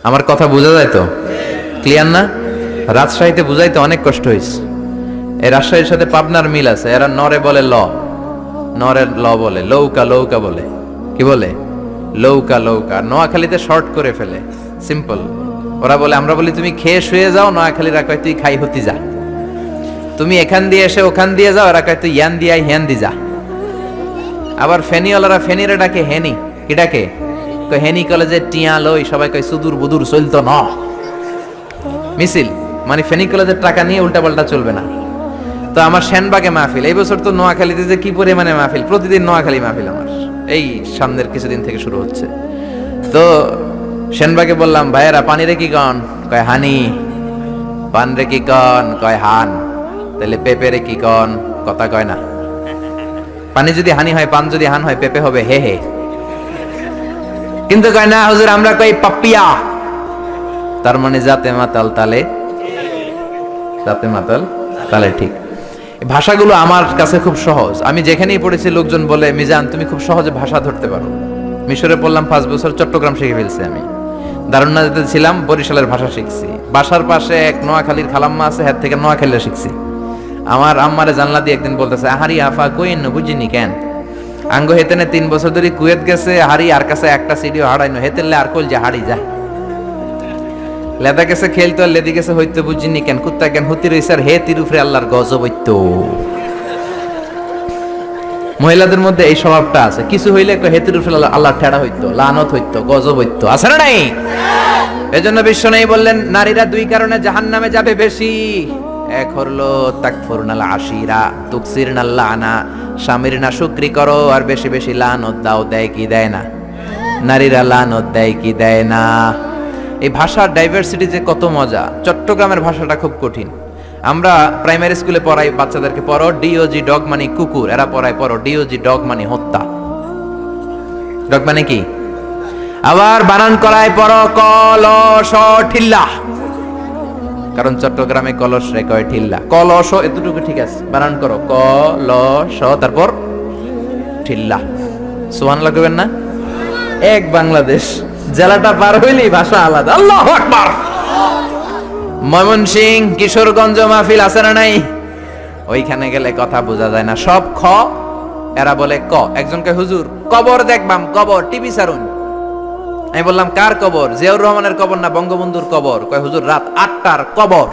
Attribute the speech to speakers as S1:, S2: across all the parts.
S1: আমার কথা বোঝা যায় তো? ক্লিয়ার না? রাজশাহীতে বুঝাইতে অনেক কষ্ট হয়েছে। এই রাজশাহীর সাথে পাবনার মিল আছে। এরা নরে বলে ল, নরের ল বলে, লৌকা লৌকা বলে। কি বলে? লৌকা লৌকা। নোয়াখালীতে শর্ট করে ফেলে, সিম্পল। ওরা বলে, আমরা বলি তুমি খেয়ে শুয়ে যাও, নোয়াখালীরা কয় তুই খাই হতি যা। তুমি এখান দিয়ে এসে ওখান দিয়ে যাও, এরা কয় তুই ইয়ান দিয়ে হ্যান দি যা। আবার ফেনিওয়ালারা ফেনিরে ডাকে হেনি। কি ডাকে? হেনি কলেজে টিয়া লই, সবাই কয় সুদূর বুদুর চলতো ন মিছিল, মানে ফেনী কলেজের টাকা নিয়ে উল্টা পাল্টা চলবে না। তো আমার সেনবাগে মাহফিল, এই বছর তো নোয়াখালীতে যে কি পরিমাণে মাহফিল, প্রতিদিন নোয়াখালী মাহফিল আমার এই সামনের কিছুদিন থেকে শুরু হচ্ছে। তো সেনবাগে বললাম, ভাইয়েরা পানি রে কি কন? কয় হানি। পান রে কি কন? কয় হান। তাহলে পেঁপে রে কি কন? কথা কয় না। পানি যদি হানি হয়, পান যদি হান হয়, পেঁপে হবে হে হে। কিন্তু কয় না হুজুর, আমরা কই পাপিয়া। তার মানে জাতে মাতাল তালে, জাতে মাতাল তালে ঠিক। ভাষাগুলো আমার কাছে খুব সহজ। আমি যেখানেই পড়েছি লোকজন বলে, মিজান তুমি খুব সহজে ভাষা ধরতে পারো। মিশরে পড়লাম 5 বছর, চট্টগ্রাম শিখে ফেলছি আমি। দারুন্নাতে ছিলাম, বরিশালের ভাষা শিখছি। বাসার পাশে এক নোয়াখালীর খালাম্মা আছে, হ্যাঁ থেকে নোয়াখালী শিখছি। আমার আম্মারে জানলা দিয়ে একদিন বলতেছে, আহারি আফা কইন বুঝিনি কেন আঙ্গ হেতেনে 3 বছর ধরে কুয়েত গেছে, হারি আর কাছে একটা সিডিও হারাইনো হেতেলে আর কল যে হারি যায়। লেদা গেছে খেলতো আর লেদি গেছে হইতো বুঝিনি কেন কুত্তা কেন হতি রইছে আর হে তিরুফরে আল্লাহর গজব হইতো। মহিলাদের মধ্যে এই স্বভাবটা আছে, কিছু হইলে হে তিরুফরে আল্লাহ ঠেড়া হইতো, লানত হইতো, গজব হইতো, আছে না নাই? এজন্য বিশ্ব নেই বললেন, নারীরা 2 কারণে জাহান্নামে যাবে বেশি। এক হলো তাকফুরনাল আশিরা তুকসিরনাল লানা, স্বামীর না শুকরি করো আর বেশি বেশি লানত দাও। দেয় কি দেয় না? নারীরা লানত দেয় কি দেয় না? এই ভাষার ডাইভার্সিটি যে কত মজা। চট্টগ্রামের ভাষাটা খুব কঠিন। আমরা প্রাইমারি স্কুলে পড়াই বাচ্চাদেরকে, পড়ো ডিওজি ডগ মানে কুকুর, এরা পড়ায় পড়ো ডিওজি ডগ মানে হত্যা। ডগ মানে কি? আবার বানান করায় পড়ো কলস ঠিল্লা, কারণ চট্টগ্রামে কলস রে কয় ঠিল্লা। কলস এতটুকু ঠিক আছে, বানান করো কলস তারপর ঠিল্লা। সুবহানাল্লাহ কইবেন না? এক বাংলাদেশ, জেলাটা পার হইলেই ভাষা আলাদা। আল্লাহু আকবার। ময়মনসিংহ কিশোরগঞ্জ মাহফিল আছে না নাই? ওইখানে গেলে কথা বোঝা যায় না, সব খ, এরা বলে ক। একজনকে হুজুর কবর দেখবাম, কবর টিভি সারুন। আমি বললাম কার কবর? জিয়াউর রহমানের কবর না বঙ্গবন্ধুর কবর? কয় হুজুর রাত 8টার কবর।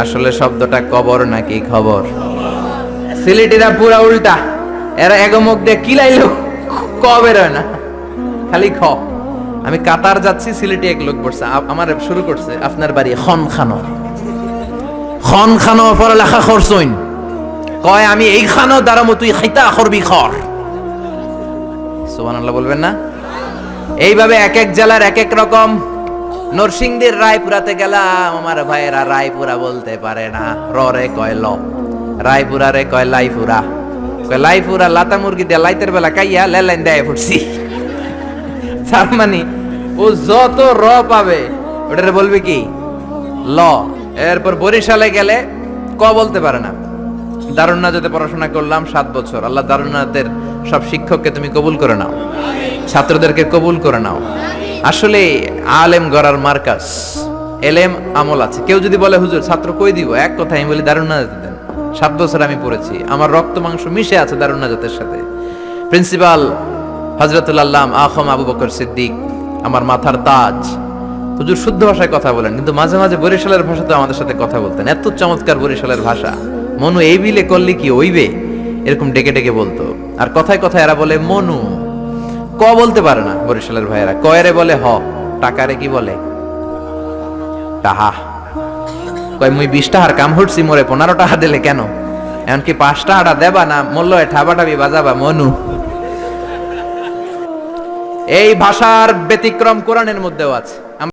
S1: আসলে শব্দটা কবর নাকি খবর? সিলেটিরা পুরা উল্টা, এরা এগমুখ দিয়ে কিলাইলো ক বের হয় না, খালি খ। আমি কাতার যাচ্ছি, সিলেটি এক লোক বলছে, আমার শুরু করছে আপনার বাড়ি খন খানো, খন খানো পড়ালেখা করছইন। কয় আমি এই খানো দাঁড়ামো, তুই খাইতা করবি খর। সুবহানাল্লাহ বলবেন না? এইভাবে এক এক জেলার এক এক রকম। নরসিংদীর রায়পুরাতে গেলাম, আমার ভাইয়েরা রায়পুরা বলতে পারে না, র রে কয় ল, রায়পুরা রে কয় লাইপুরা। কয় লাইপুরা লাতা মুরগি দিয়ে লাইতের বেলা কাইয়া লেলাইন দেয় ফুটছি। তার মানে ও যত র পাবে ওটারে বলবে কি ল। এরপর বরিশালে গেলে ক বলতে পারে না। দারুন্নাতে পড়াশোনা করলাম 7 বছর। আল্লাহ দারুন্নাতের সব শিক্ষককে তুমি কবুল করে নাও, ছাত্রদেরকে কবুল করে নাও। আসলে আলেম গড়ার মার্কাজ, এলেম আমল আছে। কেউ যদি বলে হুজুর ছাত্র কই দিব, এক কথা আমি বলি দারুন্নাতে দেন। 7 বছর আমি পড়েছি, আমার রক্ত মাংস মিশে আছে দারুন্নাতের সাথে। প্রিন্সিপাল হযরতুল আল্লাম আখম আবু বকর সিদ্দিক আমার মাথার তাজ। হুজুর শুদ্ধ ভাষায় কথা বলেন, কিন্তু মাঝে মাঝে বরিশালের ভাষাতে আমাদের সাথে কথা বলতেন। এত চমৎকার বরিশালের ভাষা, মনু এই বিলে করলি কি ওইবে, এরকম ডেকে ডেকে বলতো। আর কথায় কথায় এরা বলে মনু, ক বলতে পারে না বরিশালের ভাইয়েরা। কয়রে বলে হ, টাকারে কি বলে টাহা। কয় মুই 20 টাকার কাম হটছি, মোরে 15 টাকা দিলে কেন? এমনকি 5 টাকাটা দেবা না, মূল্য ঠাবাটাবি বাজাবা মনু। এই ভাষার ব্যতিক্রম কোরআনের মধ্যেও আছে।